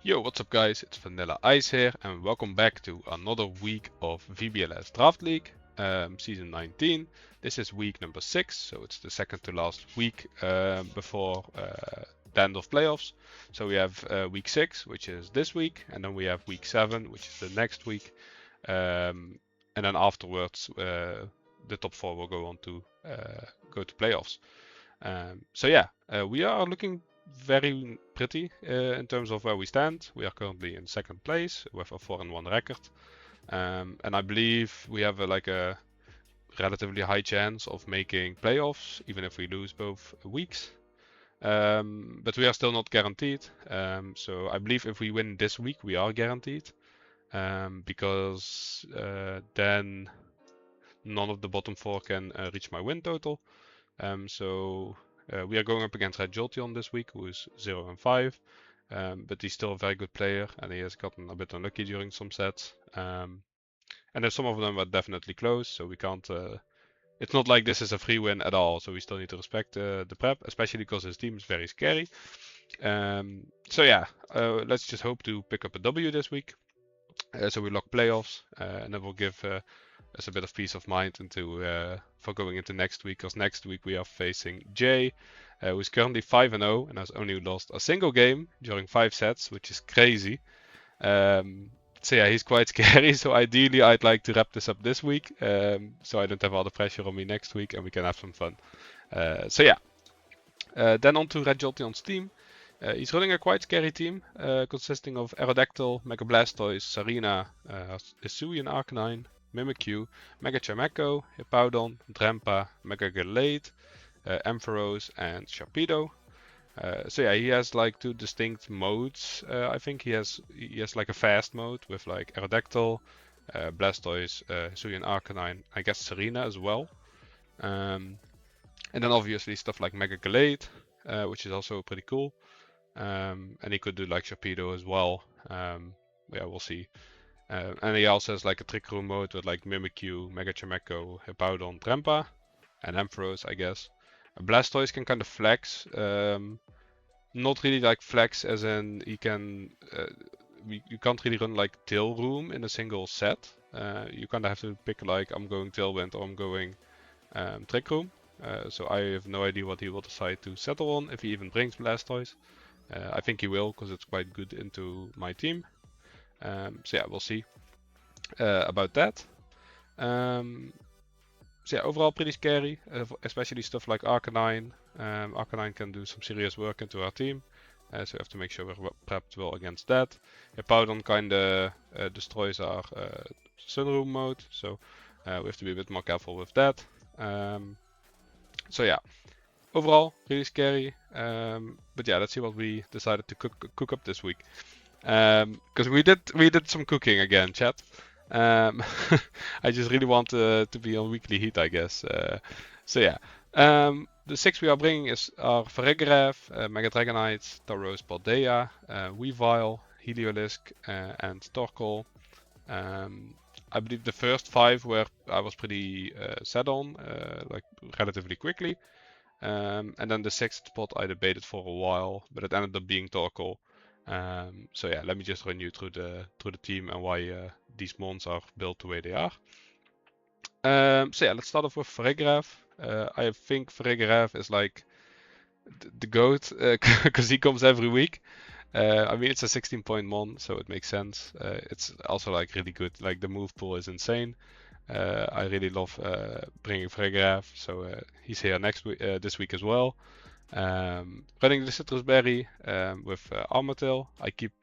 Yo, what's up guys, it's Vanilla Ice here and welcome back to another week of VBL-S Draft League, Season 19. This is week number 6, so it's the second to last week before the end of playoffs. So we have week 6, which is this week, and then we have week 7, which is the next week. And then afterwards, the top 4 will go on to go to playoffs. We are looking very pretty in terms of where we stand. We are currently in second place with a 4-1 record, and I believe we have a relatively high chance of making playoffs, even if we lose both weeks. But we are still not guaranteed. So I believe if we win this week, we are guaranteed, because then none of the bottom 4 can reach my win total. We are going up against RedJolteon this week, who is 0-5, but he's still a very good player, and he has gotten a bit unlucky during some sets. And then some of them are definitely close, so we can't. It's not like this is a free win at all, so we still need to respect the prep, especially because his team is very scary. Let's just hope to pick up a W this week. So we lock playoffs, and that will give us a bit of peace of mind for going into next week, because next week we are facing Jay, who is currently 5-0 and has only lost a single game during 5 sets, which is crazy. He's quite scary. So ideally, I'd like to wrap this up this week, so I don't have all the pressure on me next week, and we can have some fun. Then on to RedJolteon's team. He's running a quite scary team, consisting of Aerodactyl, Mega Blastoise, Sarina, Hisuian Arcanine, Mimikyu, Mega Chimecho, Hippowdon, Drempa, Mega Gallade, Ampharos, and Sharpedo. He has like 2 distinct modes. I think he has like a fast mode with like Aerodactyl, Blastoise, Hisuian Arcanine, I guess Sarina as well. And then obviously stuff like Mega Gallade, which is also pretty cool. And he could do like Sharpedo as well. We'll see. And he also has like a Trick Room mode with like Mimikyu, Mega Chimecho, Hippowdon, Drempa, and Ampharos, I guess. Blastoise can kind of flex. Not really like flex as in he can. You can't really run like Tail Room in a single set. You kind of have to pick like I'm going Tailwind or I'm going Trick Room. So I have no idea what he will decide to settle on, if he even brings Blastoise. I think he will, because it's quite good into my team. We'll see about that. Overall pretty scary, especially stuff like Arcanine. Arcanine can do some serious work into our team, so we have to make sure we're prepped well against that. Hippowdon kinda destroys our Sunroom mode, so we have to be a bit more careful with that. Overall really scary. Let's see what we decided to cook up this week. Because we did some cooking again, chat. I just really want to be on weekly heat, I guess. The 6 we are bringing are Farigiraf, Mega Dragonite, Tauros, Paldea, Weavile, Heliolisk, and Torkoal. I believe the first 5 were I was pretty set on, like relatively quickly. And then the 6th spot I debated for a while, but it ended up being Torkoal. Let me just run you through the team and why these mons are built the way they are. Let's start off with Farigiraf. I think Farigiraf is like the GOAT, because he comes every week. It's a 16-point mon, so it makes sense. It's also like really good. Like the move pool is insane. I really love bringing Farigiraf, so he's here this week as well. Running the Citrus Berry with Armatail. I keep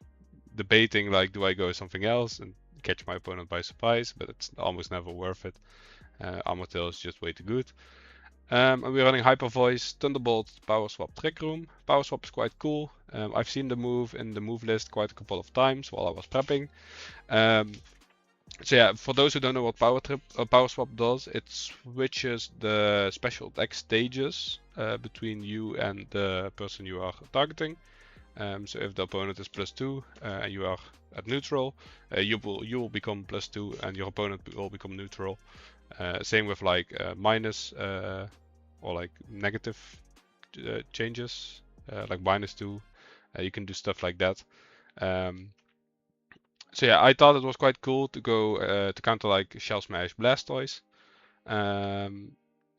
debating like, do I go something else and catch my opponent by surprise, but it's almost never worth it. Armatail is just way too good. And we're running Hyper Voice, Thunderbolt, Power Swap, Trick Room. Power Swap is quite cool. I've seen the move in the move list quite a couple of times while I was prepping. For those who don't know what Power Swap does, it switches the special attack stages between you and the person you are targeting. So if the opponent is +2 and you are at neutral, you will become +2 and your opponent will become neutral. Same with like minus or like negative changes, like -2. You can do stuff like that. So yeah, I thought it was quite cool to go to counter like Shell Smash Blastoise.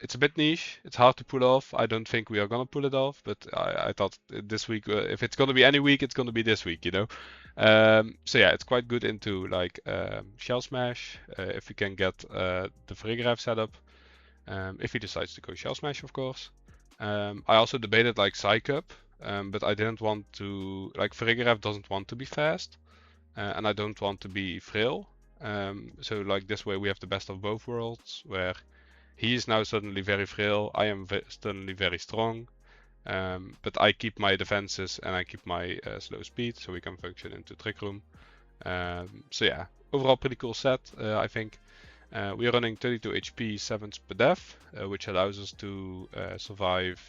It's a bit niche. It's hard to pull off. I don't think we are gonna pull it off, but I thought this week, if it's gonna be any week, it's gonna be this week, you know. So yeah, it's quite good into like Shell Smash if we can get the Frigoref setup. If he decides to go Shell Smash, of course. I also debated like Psycup, but I didn't want to like Frigoref doesn't want to be fast, and I don't want to be frail. So like this way we have the best of both worlds, where he is now suddenly very frail. I am suddenly very strong. But I keep my defenses and I keep my slow speed, so we can function into Trick Room. So yeah, overall pretty cool set, I think. We are running 32 HP 7s per def, which allows us to survive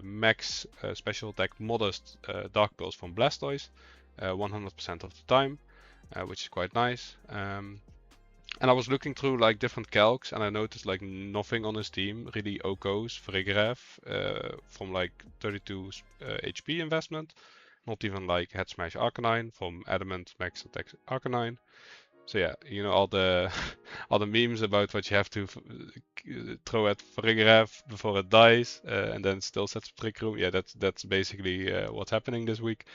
max special attack modest Dark Pulse from Blastoise 100% of the time, which is quite nice. And I was looking through like different calcs, and I noticed like nothing on his team really OKOs Frigoref from like 32 HP investment. Not even like Head Smash Arcanine from Adamant Max Attack Arcanine. So yeah, you know all the all the memes about what you have to throw at Frigoref before it dies, and then still sets Trick Room. Yeah, that's basically what's happening this week.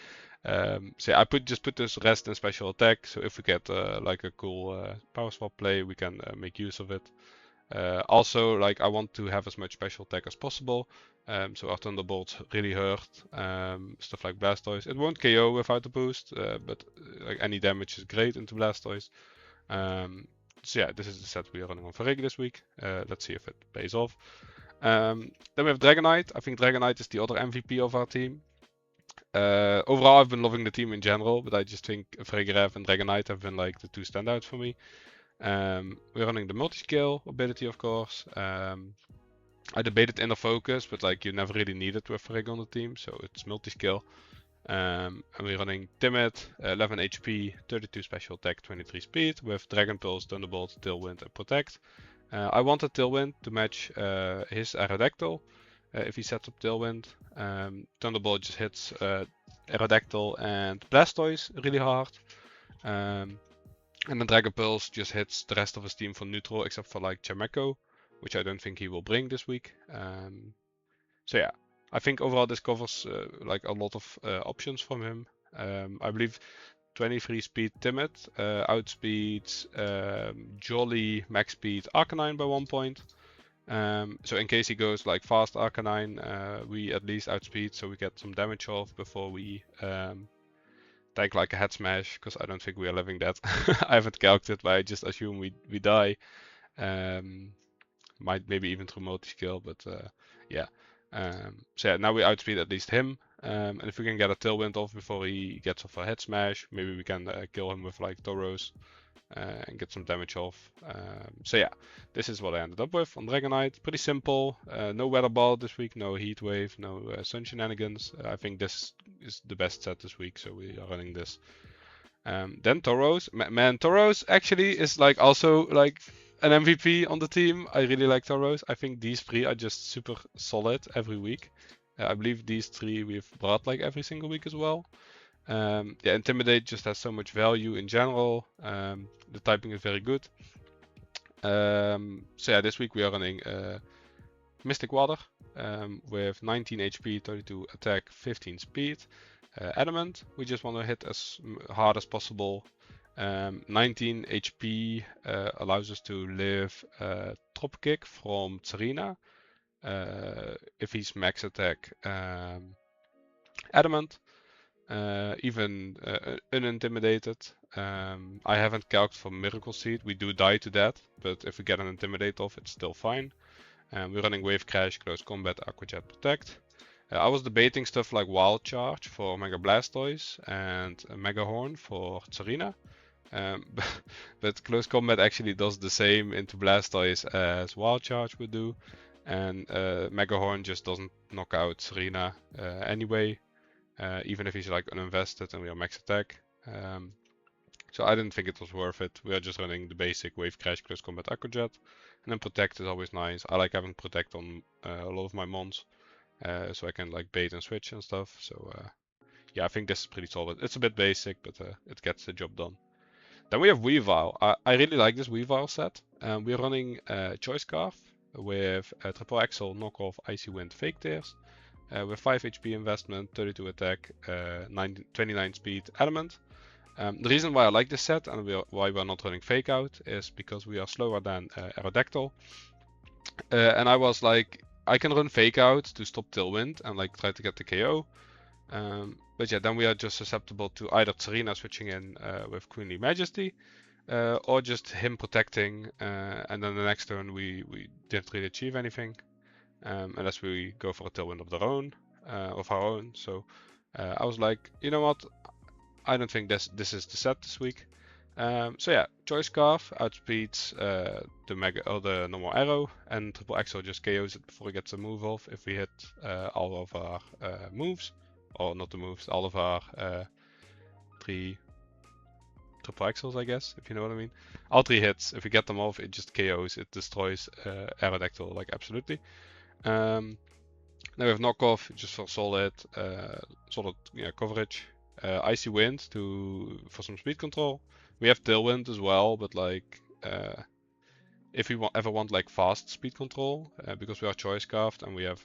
So yeah, I just put this rest in special attack. So if we get like a cool power swap play, we can make use of it. Also, like I want to have as much special attack as possible. So our Thunderbolts really hurt. Stuff like Blastoise. It won't KO without the boost, but like any damage is great into Blastoise. So yeah, this is the set we are running on Frigg this week. Let's see if it pays off. Then we have Dragonite. I think Dragonite is the other MVP of our team. Overall, I've been loving the team in general, but I just think Frigoref and Dragonite have been like the two standouts for me. We're running the multi-scale ability, of course. I debated Inner Focus, but like you never really need it with Frigg on the team, so it's multi-scale. And we're running Timid, 11 HP, 32 special attack, 23 speed, with Dragon Pulse, Thunderbolt, Tailwind, and Protect. I wanted Tailwind to match his Aerodactyl. If he sets up Tailwind, Thunderbolt just hits Aerodactyl and Blastoise really hard. And then Dragon Pulse just hits the rest of his team for neutral, except for like Chameko, which I don't think he will bring this week. So yeah, I think overall this covers like a lot of options from him. I believe 23 speed Timid, outspeeds Jolly, max speed Arcanine by 1 point. So in case he goes like fast Arcanine, we at least outspeed, so we get some damage off before we tank like a head smash, because I don't think we are living that. I haven't calculated, but I just assume we die. Might maybe even through multi-skill, but yeah. So yeah, now we outspeed at least him. And if we can get a Tailwind off before he gets off a head smash, maybe we can kill him with like Tauros and get some damage off. So yeah, this is what I ended up with on Dragonite. Pretty simple. No Weather Ball this week, no Heat Wave, no Sun Shenanigans. I think this is the best set this week, so we are running this. Then Tauros. Man, Tauros actually is like also like an MVP on the team. I really like Tauros. I think these three are just super solid every week. I believe these three we've brought like every single week as well. Yeah, Intimidate just has so much value in general. The typing is very good. So yeah, this week we are running Mystic Water with 19 HP, 32 attack, 15 speed. Adamant, we just want to hit as hard as possible. 19 HP allows us to live Drop Kick from Tsarina if he's max attack Adamant. Even unintimidated. I haven't calced for Miracle Seed. We do die to that, but if we get an Intimidate off, it's still fine. We're running Wave Crash, Close Combat, Aqua Jet, Protect. I was debating stuff like Wild Charge for Mega Blastoise and Mega Horn for Tsarina. But Close Combat actually does the same into Blastoise as Wild Charge would do. And Mega Horn just doesn't knock out Tsarina anyway. Even if he's like uninvested and we are max attack. So I didn't think it was worth it. We are just running the basic Wave Crash, Close Combat, Aqua Jet. And then Protect is always nice. I like having Protect on a lot of my mons. So I can like bait and switch and stuff. So yeah, I think this is pretty solid. It's a bit basic, but it gets the job done. Then we have Weavile. I really like this Weavile set. We're running Choice Scarf with Triple Axle, Knockoff, Icy Wind, Fake Tears. With 5 HP investment, 32 attack, 29 speed, Adamant. The reason why I like this set and why we're not running Fake Out is because we are slower than Aerodactyl. And I was like, I can run Fake Out to stop Tailwind and like try to get the KO. But yeah, then we are just susceptible to either Serena switching in with Queenly Majesty, or just him protecting, and then the next turn we didn't really achieve anything, unless we go for a Tailwind of our own. So I was like, you know what? I don't think this is the set this week. So yeah, Choice Scarf outspeeds the normal arrow, and Triple Axle just KOs it before he gets a move off if we hit all of our moves. Or not the moves, all of our 3 Triple Axles, I guess, if you know what I mean. All 3 hits, if we get them off, it just KOs, it destroys Aerodactyl, like absolutely. Now we have Knockoff, just for solid coverage. Icy Wind for some speed control. We have Tailwind as well, but like if we ever want like fast speed control, because we are choice scarfed and we have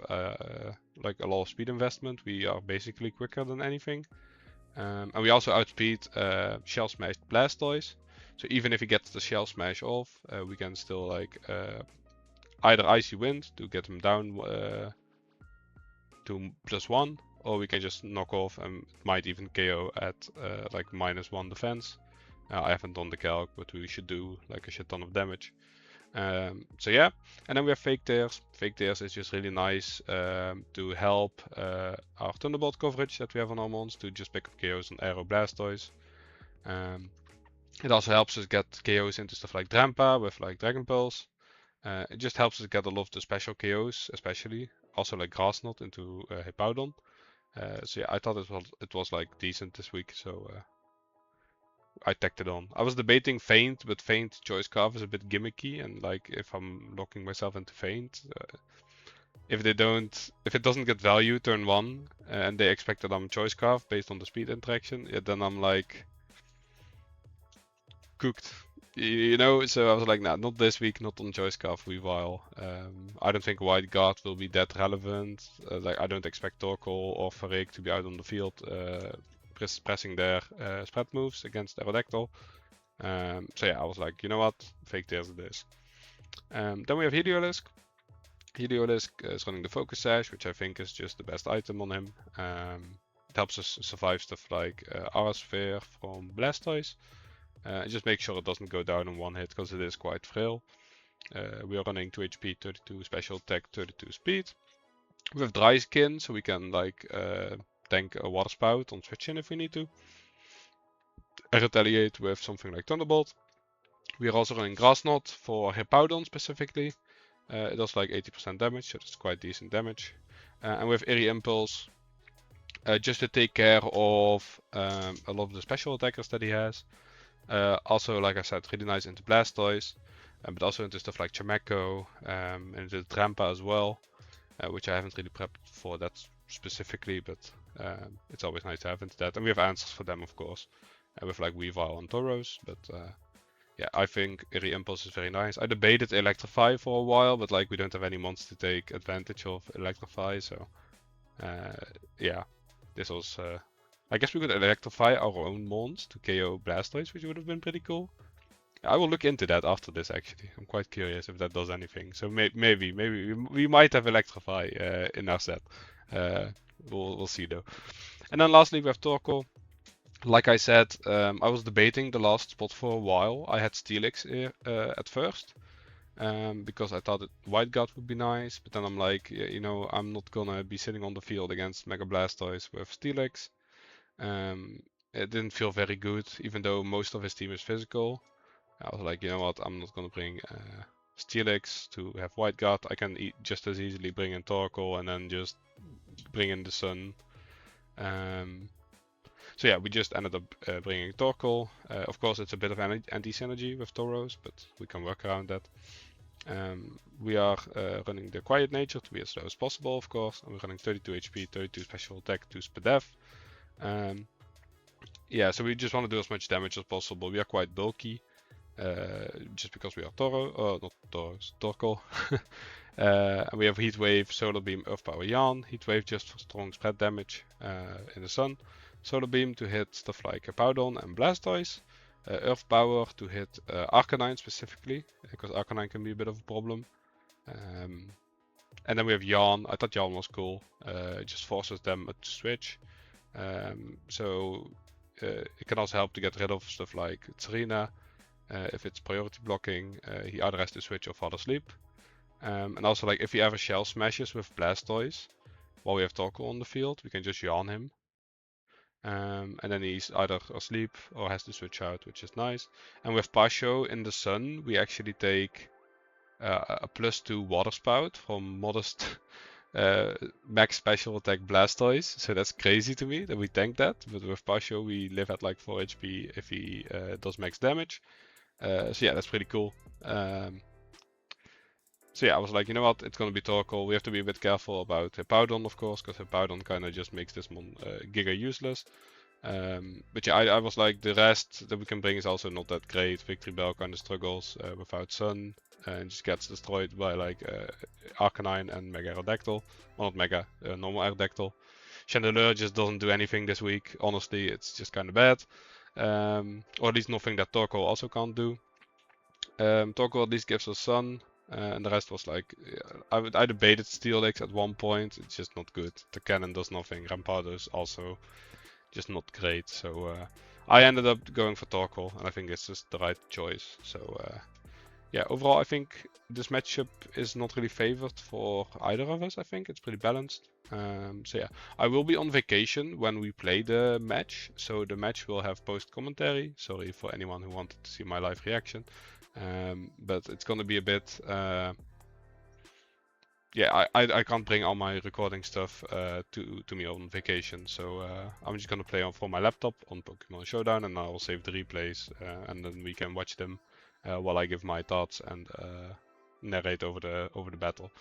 like a lot of speed investment, we are basically quicker than anything. And we also outspeed Shell Smashed Blastoise. So even if he gets the Shell Smash off, we can still like either Icy Wind to get him down to +1, or we can just knock off and might even KO at like -1 defense. I haven't done the calc, but we should do like a shit ton of damage. So yeah, and then we have Fake Tears. Fake Tears is just really nice to help our Thunderbolt coverage that we have on our mons to just pick up KOs on Aero Blastoise. It also helps us get KOs into stuff like Drampa with like Dragon Pulse. It just helps us get a lot of the special KOs, especially. Also like Grass Knot into Hippowdon. So yeah, I thought it was like decent this week, so I tacked it on. I was debating Feint, but Feint Choice Scarf is a bit gimmicky, and like if I'm locking myself into Feint, if it doesn't get value turn 1, and they expect that I'm Choice Scarf based on the speed interaction, yeah, then I'm like cooked. You know, so I was like, nah, not this week, not on Choice Scarf Weavile. I don't think White Guard will be that relevant. Like I don't expect Torkoal or Farik to be out on the field pressing their spread moves against Aerodactyl. So yeah, I was like, you know what, Fake Tears it is. Then we have Heliolisk. Heliolisk is running the Focus Sash, which I think is just the best item on him. It helps us survive stuff like Aura Sphere from Blastoise. Just make sure it doesn't go down in one hit, because it is quite frail. We are running 2 HP, 32 special attack, 32 speed. We have Dry Skin, so we can like tank a Water Spout on switch in if we need to. And retaliate with something like Thunderbolt. We are also running Grass Knot for Hippowdon specifically. It does like 80% damage, so that's quite decent damage. And we have Eerie Impulse, just to take care of a lot of the special attackers that he has. Also, like I said, really nice into Blastoise, but also into stuff like Chameko, and into Drampa as well, which I haven't really prepped for that specifically, but it's always nice to have into that. And we have answers for them, of course, with like Weavile and Tauros, but yeah, I think Eerie Impulse is very nice. I debated Electrify for a while, but like we don't have any mons to take advantage of Electrify, so yeah, this was... I guess we could electrify our own mons to KO Blastoise, which would have been pretty cool. I will look into that after this, actually. I'm quite curious if that does anything. So maybe we might have electrify in our set. We'll see though. And then lastly we have Torkoal. Like I said, I was debating the last spot for a while. I had Steelix at first. Because I thought White Guard would be nice, but then I'm like, you know, I'm not gonna be sitting on the field against Mega Blastoise with Steelix. It didn't feel very good, even though most of his team is physical. I was like, you know what, I'm not gonna bring Steelix to have White Guard. I can just as easily bring in Torkoal and then just bring in the Sun. So yeah, we just ended up bringing Torkoal. Of course, it's a bit of anti-synergy with Tauros, but we can work around that. We are running the Quiet Nature to be as slow as possible, of course. And we're running 32 HP, 32 special attack, 2 Spadef. Yeah, so we just want to do as much damage as possible. We are quite bulky, just because we are not Tauros, Torkoal. And we have Heat Wave, Solar Beam, Earth Power, Yarn. Heat Wave just for strong spread damage in the sun. Solar Beam to hit stuff like Powdon and Blastoise. Earth Power to hit Arcanine specifically, because Arcanine can be a bit of a problem. And then we have Yarn. I thought Yarn was cool. It just forces them to switch. So it can also help to get rid of stuff like Serena. If it's priority blocking, he either has to switch or fall asleep. And also, like, if he ever shell smashes with Blastoise while we have Torkoal on the field, we can just Yarn him. And then he's either asleep or has to switch out, which is nice. And with Pasho in the sun, we actually take a +2 Water Spout from modest max special attack Blastoise. So that's crazy to me that we tank that. But with Pasho, we live at like 4 HP if he does max damage. So yeah, that's pretty cool. So yeah, I was like, you know what, it's gonna be Torkoal. We have to be a bit careful about Hippowdon, of course, because Hippowdon kind of just makes this mon giga useless. But yeah, I was like, the rest that we can bring is also not that great. Victory Bell kind of struggles without Sun and just gets destroyed by like Arcanine and Mega Aerodactyl. Well, not Mega, normal Aerodactyl. Chandelure just doesn't do anything this week. Honestly, it's just kind of bad. Or at least nothing that Torkoal also can't do. Torkoal at least gives us Sun. And the rest was like, I debated Steelix at one point. It's just not good. The cannon does nothing. Rampardo is also just not great. So I ended up going for Torkoal, and I think it's just the right choice. So yeah, overall I think this matchup is not really favored for either of us. I think it's pretty balanced. So yeah, I will be on vacation when we play the match. So the match will have post commentary. Sorry for anyone who wanted to see my live reaction. But it's gonna be a bit, yeah, I can't bring all my recording stuff to me on vacation, so I'm just gonna play from my laptop on Pokemon Showdown, and I'll save the replays, and then we can watch them while I give my thoughts and narrate over the battle.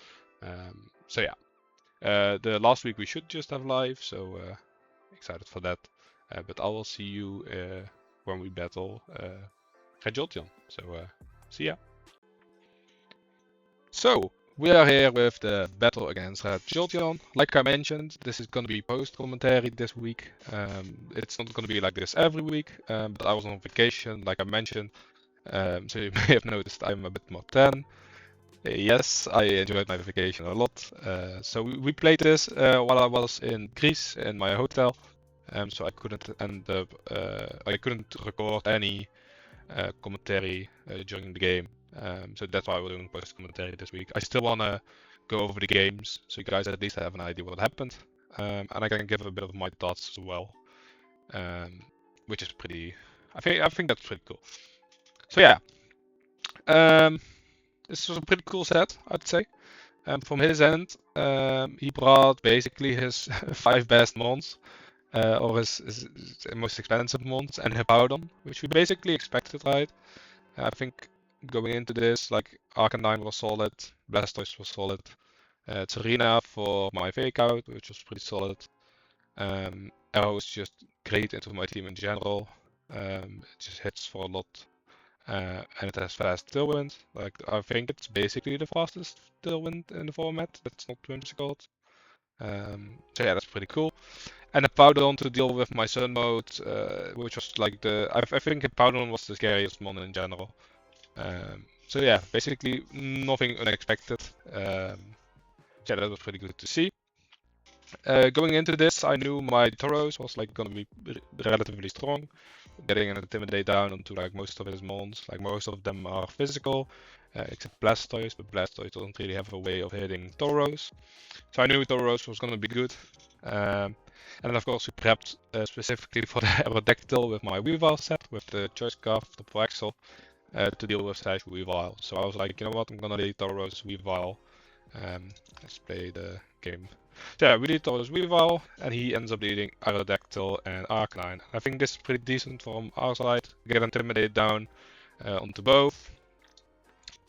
So yeah, the last week we should just have live, so excited for that. But I will see you when we battle RedJolteon. So see ya. So we are here with the battle against RedJolteon. Like I mentioned, this is going to be post-commentary this week. It's not going to be like this every week, but I was on vacation, like I mentioned. So you may have noticed I'm a bit more tan. Yes, I enjoyed my vacation a lot. So we played this while I was in Greece in my hotel. So I couldn't I couldn't record any commentary during the game. So that's why we're doing post commentary this week. I still want to go over the games so you guys at least have an idea what happened. And I can give a bit of my thoughts as well. Which is pretty, I think that's pretty cool. So yeah. This was a pretty cool set, I'd say. From his end, he brought basically his 5 best mons. Or his most expensive mons, and Hippowdon, which we basically expected, right? I think going into this, like, Arcanine was solid, Blastoise was solid, Serena for my fake out, which was pretty solid. Arrow is just great into my team in general. It just hits for a lot, and it has fast tailwind. Like, I think it's basically the fastest tailwind in the format. That's not whimsical. So yeah, that's pretty cool. And a Powdon to deal with my Sun mode, which was like I think a Powdon was the scariest mon in general. So yeah, basically nothing unexpected. Yeah, that was pretty good to see. Going into this, I knew my Tauros was like gonna be relatively strong, getting an Intimidate down onto like most of his mons. Like most of them are physical, except Blastoise, but Blastoise doesn't really have a way of hitting Tauros. So I knew Tauros was gonna be good. And then of course we prepped specifically for the Aerodactyl with my Weavile set, with the Choice Scarf, the Pro Axle, to deal with Sash Weavile. So I was like, you know what, I'm gonna lead Tauros Weavile. Let's play the game. So yeah, we lead Tauros Weavile, and he ends up leading Aerodactyl and Arcanine. I think this is pretty decent from our side. Get Intimidate down onto both.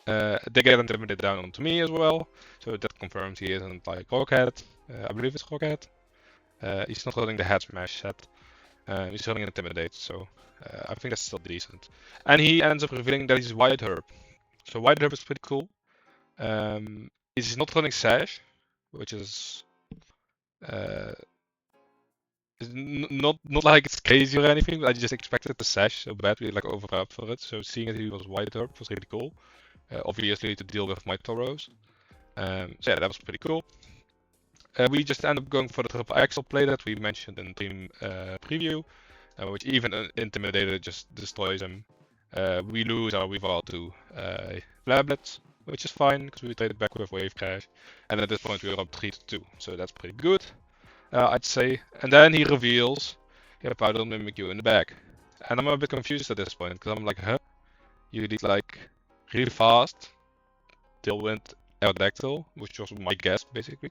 They get Intimidate down onto me as well, so that confirms he isn't like Rockhead. I believe it's Rockhead. He's not running the head smash set. He's running Intimidate, so I think that's still decent. And he ends up revealing that he's White Herb. So White Herb is pretty cool. He's not running Sash, which is not like it's crazy or anything. I just expected the Sash so badly, like overpowered for it. So seeing that he was White Herb was really cool. Obviously to deal with my Tauros. So yeah, that was pretty cool. We just end up going for the triple axle play that we mentioned in team preview, which even Intimidated just destroys him. We lose our Weavile to Flablets, which is fine because we traded back with Wave Crash, and at this point we are up 3-2, so that's pretty good, I'd say. And then he reveals, yeah, Powder Mimikyu in the back, and I'm a bit confused at this point because I'm like, huh? You did like really fast Tailwind Aerodactyl, which was my guess basically.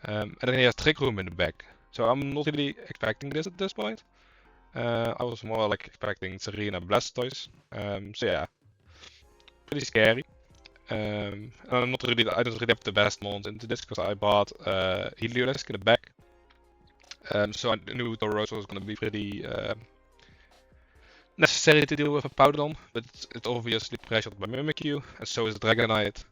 And then he has Trick Room in the back. So I'm not really expecting this at this point. I was more like expecting Serena Blastoise. So yeah, pretty scary. And I don't really have the best mons into this because I bought Heliolisk in the back. So I knew Tauros was going to be pretty necessary to deal with a Powdon, but it's obviously pressured by Mimikyu, and so is Dragonite.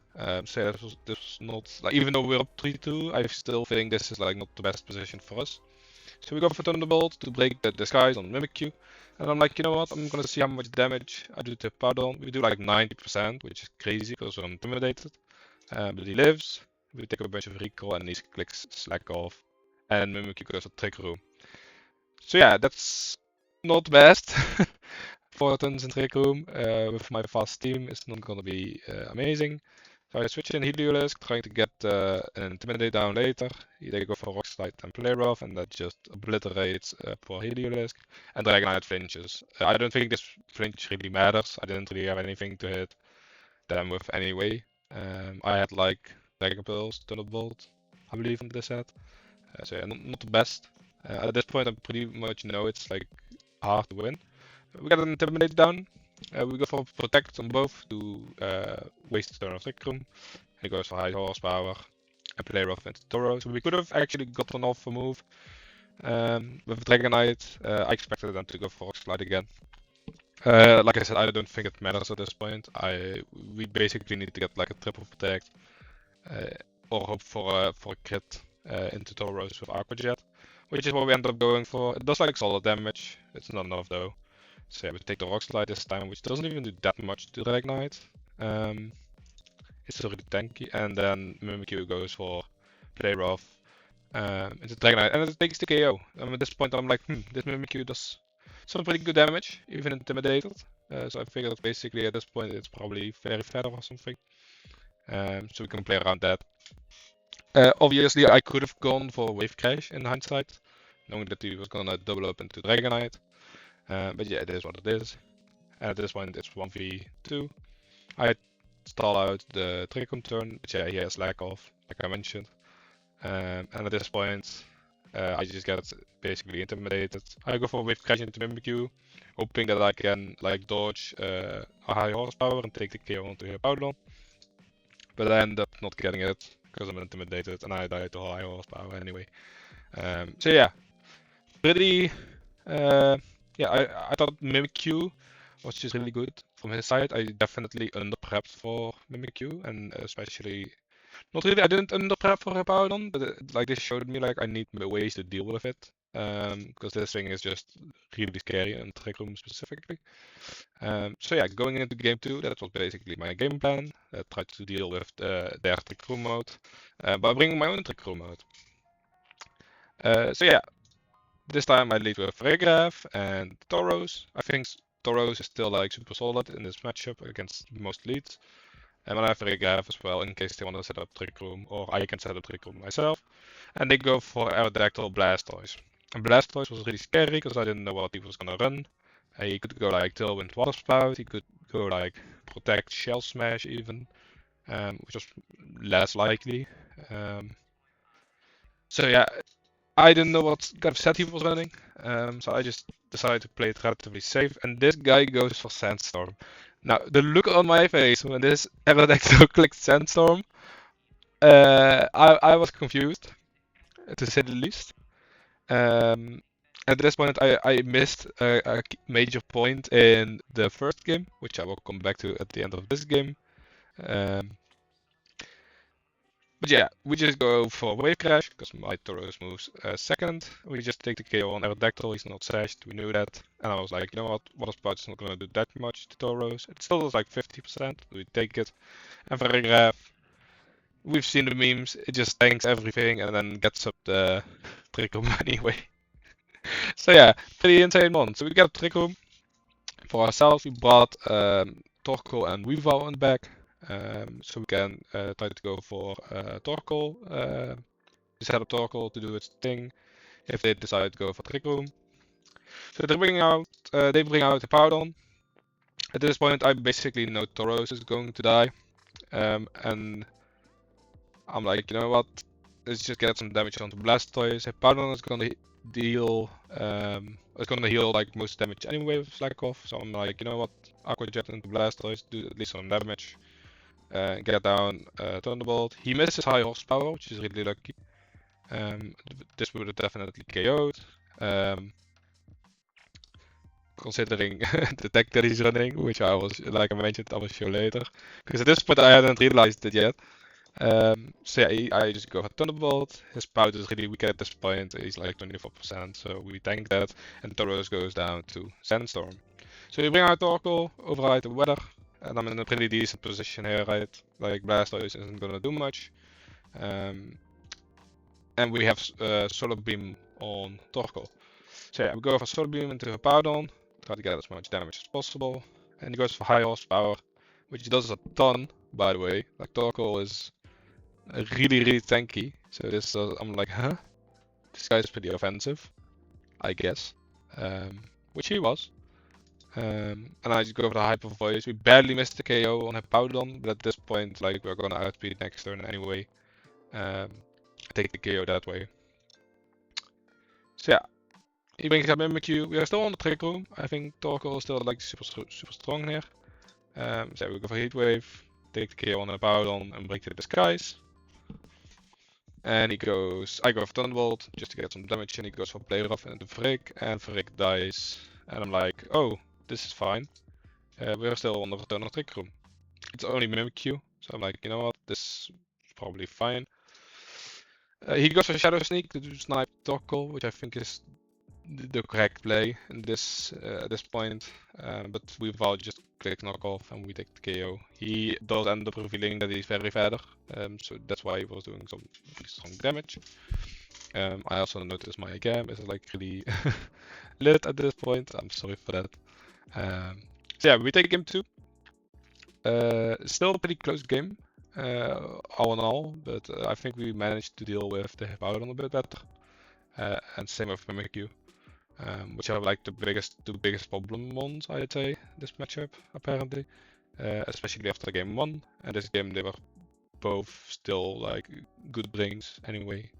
So yeah, this was not like, even though we're up 3-2, I still think this is like not the best position for us. So we go for Thunderbolt to break the disguise on Mimikyu, and I'm like, you know what? I'm gonna see how much damage I do to Powdon. We do like 90%, which is crazy because we're intimidated. But he lives. We take a bunch of recall, and he clicks Slack off, and Mimikyu goes to Trick Room. So yeah, that's not the best. 4 turns in Trick Room with my fast team is not gonna be amazing. So I switch in Heliolisk, trying to get an Intimidate down later. They go for Rock Slide and Play Rough, and that just obliterates poor Heliolisk. And Dragonite flinches. I don't think this flinch really matters. I didn't really have anything to hit them with anyway. I had like Dragon Pulse, Thunderbolt, I believe in this set. So yeah, not the best. At this point I pretty much know it's like hard to win. We got an Intimidate down. We go for Protect on both to waste the turn of Trick Room. He goes for high horsepower and Play Rough into Tauros. So we could have actually gotten off a move with Dragonite. I expected them to go for Rock Slide again. Like I said, I don't think it matters at this point. We basically need to get like a triple Protect or hope for a crit into Tauros with Aqua Jet, which is what we end up going for. It does like solid damage. It's not enough though. So yeah, we take the Rock Slide this time, which doesn't even do that much to Dragonite. It's still really tanky, and then Mimikyu goes for Play Rough into Dragonite, and it takes the KO. At this point I'm like, this Mimikyu does some pretty good damage, even intimidated. So I figured basically at this point it's probably very flat or something. So we can play around that. Obviously I could have gone for Wave Crash in hindsight, knowing that he was gonna double up into Dragonite. But yeah, it is what it is. And at this point it's 1v2. I stall out the Trick Room turn, but yeah, he has Slack off, like I mentioned. And at this point, I just get basically intimidated. I go for Wave Crash into Mimikyu, hoping that I can like dodge a high horsepower and take the KO onto her Powdon. But I end up not getting it because I'm intimidated and I die to high horsepower anyway. So yeah, pretty. I thought Mimikyu was just really good from his side. I definitely under-prepped for Mimikyu, and especially not really. I didn't under-prep for Hippowdon, but like this showed me like I need ways to deal with it, because this thing is just really scary and Trick Room specifically. So yeah, going into game 2, that was basically my game plan. Tried to deal with their Trick Room mode by bringing my own Trick Room mode. So yeah. This time I lead with Regraf and Tauros. I think Tauros is still like super solid in this matchup against most leads. And I have Regraf as well in case they want to set up Trick Room, or I can set up Trick Room myself. And they go for Aerodactyl Blastoise. And Blastoise was really scary because I didn't know what he was gonna run. He could go like Tailwind Water Spout, he could go like Protect Shell Smash even, which was less likely. So yeah, I didn't know what kind of set he was running, so I just decided to play it relatively safe, and this guy goes for Sandstorm. Now, the look on my face when this Aerodactyl clicked Sandstorm, I was confused, to say the least. At this point, I missed a major point in the first game, which I will come back to at the end of this game. But yeah, we just go for Wave Crash, because my Tauros moves second. We just take the KO on Aerodactyl, he's not sashed, we knew that. And I was like, you know what, Water Spout's not gonna do that much to Tauros. It still does like 50%, we take it. And for Regraph, we've seen the memes, it just tanks everything and then gets up the Trick Room anyway. So yeah, pretty insane one. So we got a Trick Room. For ourselves, we brought Torkoal and Weavile in the back. So we can try to go for Torkoal. Set up Torkoal to do its thing if they decide to go for Trick Room. So they bring out Hippowdon. At this point, I basically know Tauros is going to die. And I'm like, you know what? Let's just get some damage onto Blastoise. Hippowdon is gonna deal. It's gonna heal like most damage anyway with Slack Off. So I'm like, you know what? Aqua Jet into Blastoise, do at least some damage. Get down Thunderbolt. He misses high horsepower, which is really lucky. This would have definitely KO'd. Considering the deck that he's running, which I was, like I mentioned, I will show later. Because at this point I hadn't realized it yet. So yeah, I just go for Thunderbolt. His spout is really weak at this point. He's like 24%, so we tank that. And Tauros goes down to Sandstorm. So we bring out Torkoal, override the weather. And I'm in a pretty decent position here, right? Like Blastoise isn't gonna do much. And we have Solar Beam on Torkoal. So yeah, we go for Solar Beam into Hippowdon. Try to get as much damage as possible. And he goes for high horsepower, which does a ton, by the way. Like Torkoal is really tanky. So this, I'm like, huh? This guy's pretty offensive, I guess. Which he was. And I just go for the Hyper Voice. We barely missed the KO on Hippowdon, but at this point, like, we're gonna outspeed next turn anyway. Take the KO that way. So yeah, he brings up Mimikyu. We are still on the Trick Room. I think Torkoal is still like super strong here. So we go for Heat Wave, take the KO on Hippowdon and break to the skies. And he goes, I go for Thunderbolt just to get some damage, and he goes for Play Rough into Frick, and Frick dies. And I'm like, oh, this is fine. We're still on the return of Trick Room. It's only Mimikyu, so I'm like, you know what, this is probably fine. He goes for Shadow Sneak to snipe Torkoal, which I think is the correct play in this at this point. But Weavile just clicks knockoff and we take the KO. He does end up revealing that he's very feather, so that's why he was doing some really strong damage. I also noticed my game is like really lit at this point. I'm sorry for that. So yeah, we take game 2. Still a pretty close game, all in all, but I think we managed to deal with the Hippowdon a bit better. And same with Mimikyu, which are like the two biggest problem ones, I'd say, this matchup, apparently. Especially after game 1, and this game they were both still like good brings anyway.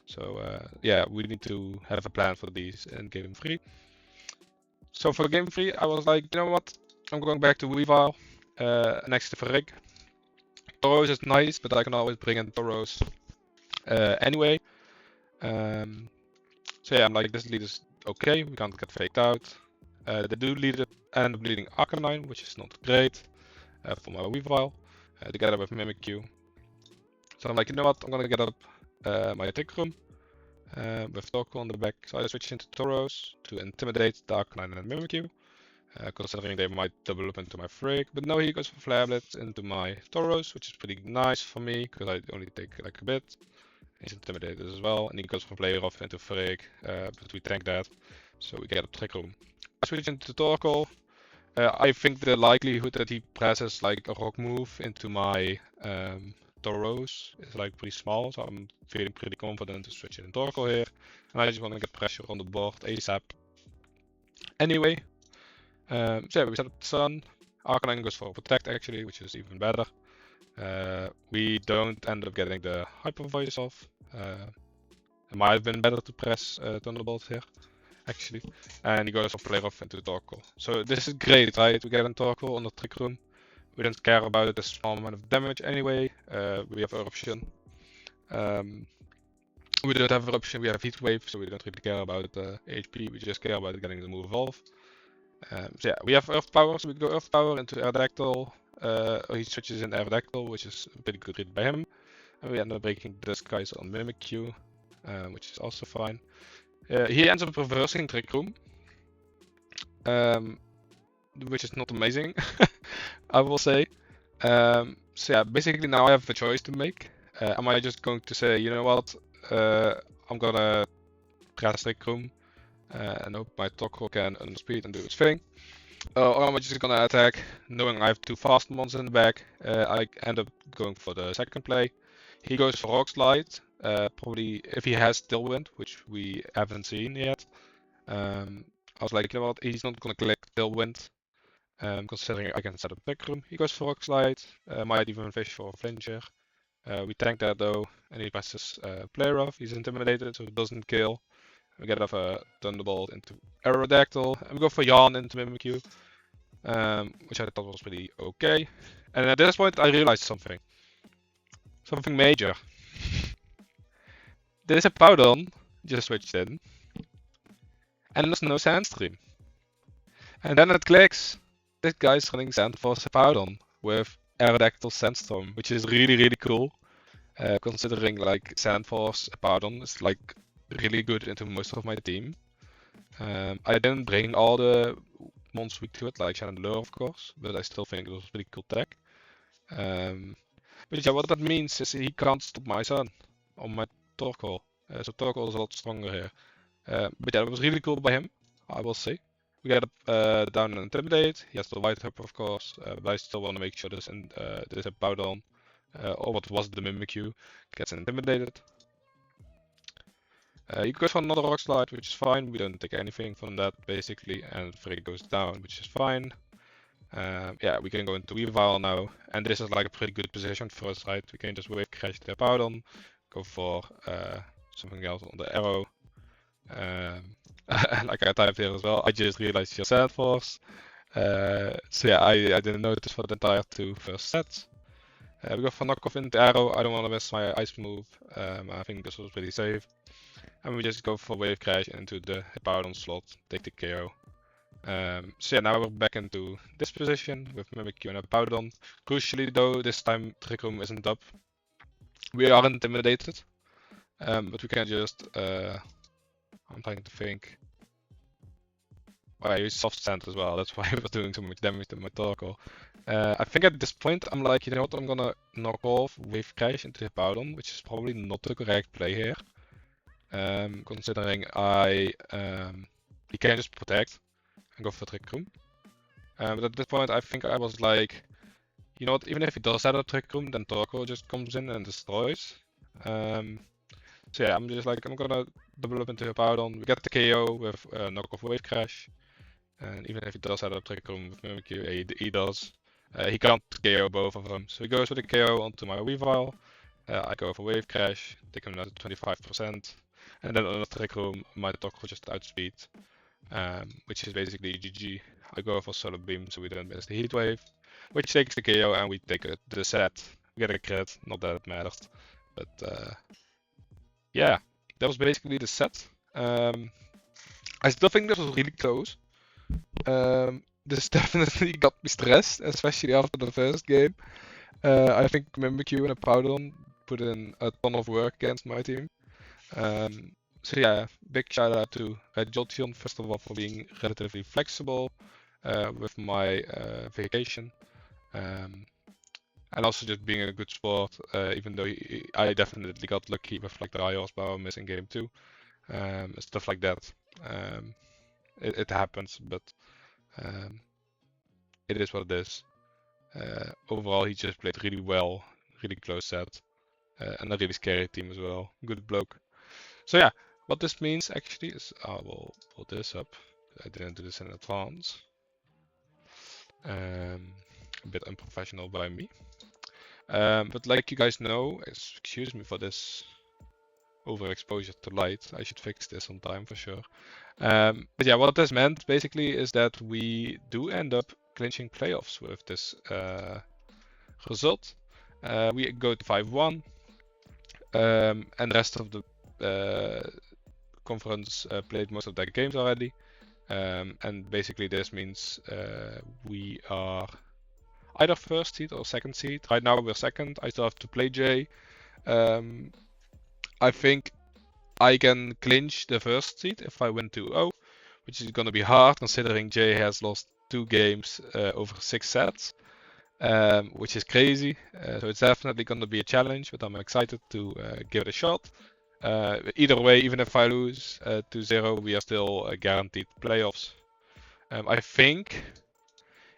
So yeah, we need to have a plan for these in game 3. So for game 3, I was like, you know what, I'm going back to Weavile next to Frick. Tauros is nice, but I can always bring in Tauros anyway. So yeah, I'm like, this lead is okay, we can't get faked out. They do end up leading Arcanine, which is not great for my Weavile, together with Mimikyu. So I'm like, you know what, I'm gonna get up my Trick Room with Torkoal on the back. So I switch into Tauros to intimidate the Arcanine and Mimikyu, considering they might double up into my Frick. But no, he goes for Flare Blitz into my Tauros, which is pretty nice for me, because I only take like a bit. He's intimidated as well, and he goes for Play Rough into Frick, but we tank that, so we get a Trick Room. I switch into Torkoal. I think the likelihood that he presses like a rock move into my Tauros is like pretty small, so I'm feeling pretty confident to switch in Torkoal here. And I just want to get pressure on the board ASAP. Anyway, so yeah, we set up the Sun. Arcanine goes for Protect actually, which is even better. We don't end up getting the Hyper Voice off. It might have been better to press Thunderbolt here, actually. And he goes for Play Rough into Torkoal. So this is great, right? We get in Torkoal on the Trick Room. We don't care about the small amount of damage anyway. We have Eruption. We don't have eruption, we have heat wave, so we don't really care about HP, we just care about getting the move evolve. So yeah, we have earth power, so we go earth power into Aerodactyl. He switches in Aerodactyl, which is a pretty good read by him. And we end up breaking the skies on Mimikyu, which is also fine. He ends up reversing Trick Room, which is not amazing, I will say. So yeah, basically now I have a choice to make. Am I just going to say, you know what, I'm gonna press Trick Room and hope my Torkoal can underspeed and do its thing? Or am I just gonna attack, knowing I have 2 fast mons in the back? I end up going for the second play. He goes for Rock Slide, probably if he has Tailwind, which we haven't seen yet. I was like, you know what, he's not gonna collect Tailwind, considering I can set up Trick Room. He goes for Rock Slide, might even fish for a Flincher. We tank that though, and he presses Player off. He's intimidated, so it doesn't kill. We get off a Thunderbolt into Aerodactyl, and we go for Yawn into Mimikyu, which I thought was pretty okay. And at this point I realized something. Something major. There's a Powdon just switched in, and there's no Sandstream. And then it clicks. This guy's running Sandforce Powdon with Aerodactyl Sandstorm, which is really cool. Considering like Sandforce Powdon is like really good into most of my team. I didn't bring all the mons weak to it, like Chandelure of course, but I still think it was a pretty cool tech. But yeah, what that means is he can't stop my Sun on my Torkoal. So Torkoal is a lot stronger here. But yeah, it was really cool by him, I will say. We get down and Intimidate. He has the White Hub of course, but I still want to make sure there's a Powdon, or what was the Mimikyu, gets intimidated. He goes for another Rock Slide, which is fine. We don't take anything from that basically, and Frey goes down, which is fine. Yeah, we can go into VBL now, and this is like a pretty good position for us, right? We can just wave crash the Powdon, go for something else on the arrow. Like I typed here as well, I just realized your Sandforce. So yeah, I didn't notice for the entire 2 first sets. We go for knockoff into arrow. I don't want to miss my ice move. I think this was pretty safe. And we just go for wave crash into the Powdon slot, take the KO. So yeah, now we're back into this position with Mimikyu and a Powdon. Crucially though, this time Trick Room isn't up. We are intimidated, but we can just, I'm trying to think. Oh, I use soft sand as well, that's why we're doing so much damage to my Torkoal. I think at this point I'm like, you know what, I'm gonna knock off wave crash into the Powdon, which is probably not the correct play here. Considering he can just protect and go for Trick Room. But at this point I think I was like, you know what, even if he does set up Trick Room, then Torkoal just comes in and destroys. So yeah, I'm just like, I'm gonna double up into a Powdon. We get the KO with knockoff wave crash. And even if he does set up Trick Room with Mimikyu, he does. He can't KO both of them. So he goes with the KO onto my VBL. I go for wave crash, take him down to 25%. And then on the Trick Room, my Torkoal just outspeed, which is basically GG. I go for Solar Beam so we don't miss the Heat Wave, which takes the KO and we take the set. We get a crit, not that it mattered. But yeah, that was basically the set. I still think this was really close. This definitely got me stressed, especially after the first game. I think Mimikyu and a Powdon put in a ton of work against my team. So yeah, big shout out to RedJolteon first of all for being relatively flexible with my vacation, and also just being a good sport. Even though I definitely got lucky with like the high horsepower missing game 2, stuff like that. It happens, but it is what it is. Overall, he just played really well, really close set, and a really scary team as well. Good bloke. So yeah, what this means actually is, I will pull this up. I didn't do this in advance. A bit unprofessional by me. But like you guys know, excuse me for this overexposure to light. I should fix this on time for sure. But yeah, what this meant basically is that we do end up clinching playoffs with this result. We go to 5-1, and the rest of the conference played most of their games already. And basically this means we are either first seed or second seed. Right now we're second. I still have to play Jay. I think I can clinch the first seed if I win 2-0, which is going to be hard considering Jay has lost 2 games over 6 sets, which is crazy. So it's definitely going to be a challenge, but I'm excited to give it a shot. Either way, even if I lose 2-0, we are still guaranteed playoffs. I think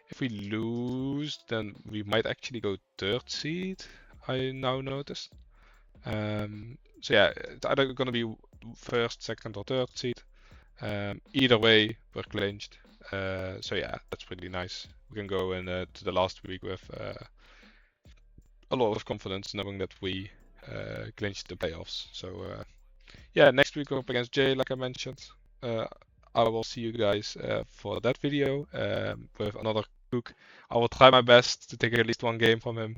if we lose, then we might actually go third seed, I now noticed. So yeah, it's either going to be first, second, or third seed. Either way, we're clinched. So yeah, that's pretty nice. We can go to the last week with a lot of confidence, knowing that we clinched the playoffs. So yeah, next week we're up against Jay, like I mentioned. I will see you guys for that video with another cook. I will try my best to take at least one game from him.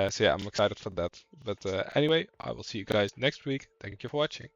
So yeah, I'm excited for that. But anyway, I will see you guys next week. Thank you for watching.